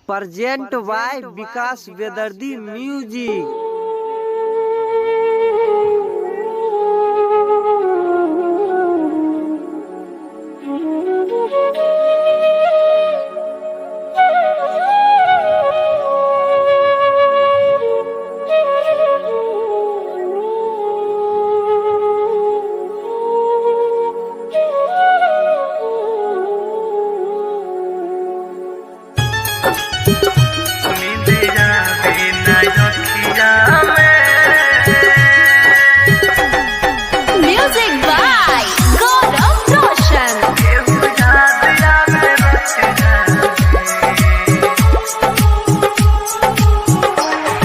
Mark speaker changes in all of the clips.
Speaker 1: Present by विकास बेदर्दी music.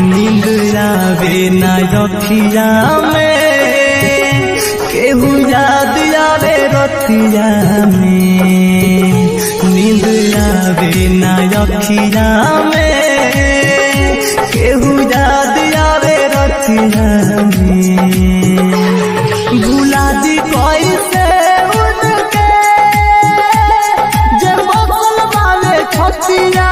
Speaker 2: नींद आवे ना रखिया में, केहू याद आवे रतिया में। नींद आवे ना रखिया में, केहू याद आवे रतिया में। भुला दी कैसे उनके जब बगल वाले छतिया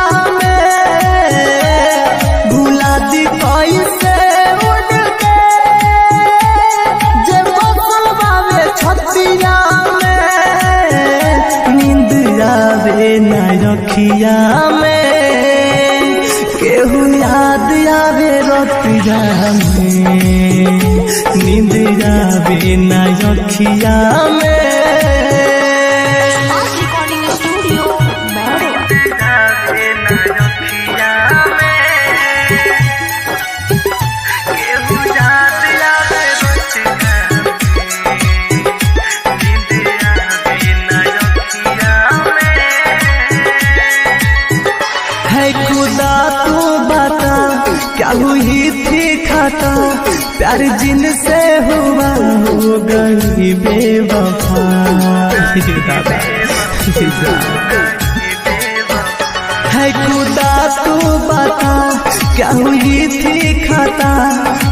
Speaker 2: रखिया में, केहू याद आवे रतिया में। नींद आवे ना रखिया में। खुदा तू बता क्या हुई थी खाता, प्यार जिनसे हुआ हो गई बेवफा। है खुदा तू बता क्या हुई थी खाता,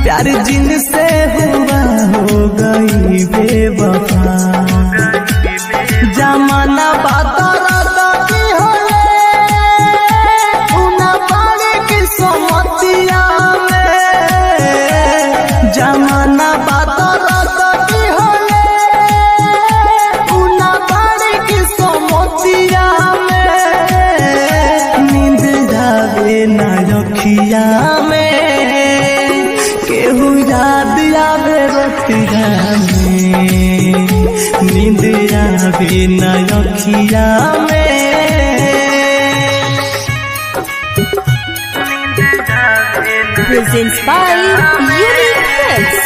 Speaker 2: प्यार जिनसे हुआ हो गई बेवफा। जमाना बाता जमाना बाती होले उना बाड़ी की सोमतिया में। नींद आवे ना रखिया में, केहू याद आवे रतिया में। नींद आवे ना रखिया में।
Speaker 3: Presents by Unique Hits.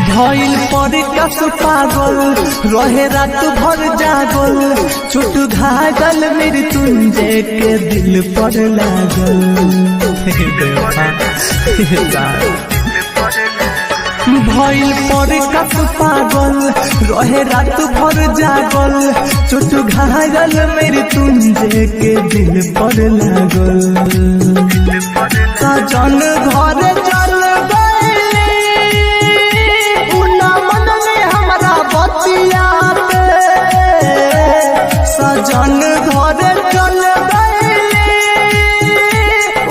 Speaker 2: भइल पर कस पागल रहे रात भर जागल, चोट घायल मृत्युंजय के दिल पर लागल। भइल पर कस पागल रहे रात भर जागल, चोट घायल मृत्युंजय के दिल पर लागल। सजन घर चल सजन घर चल गए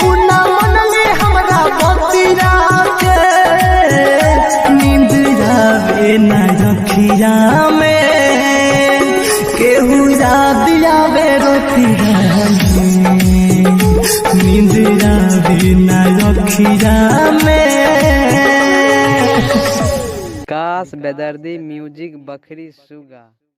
Speaker 2: उना मनले हमरा बतिया के। नींद आवे ना रखिया में, केहू याद आवे रतिया में। नींद आवे ना रखिया में।
Speaker 1: विकास बेदर्दी म्यूजिक बखरी सुगा।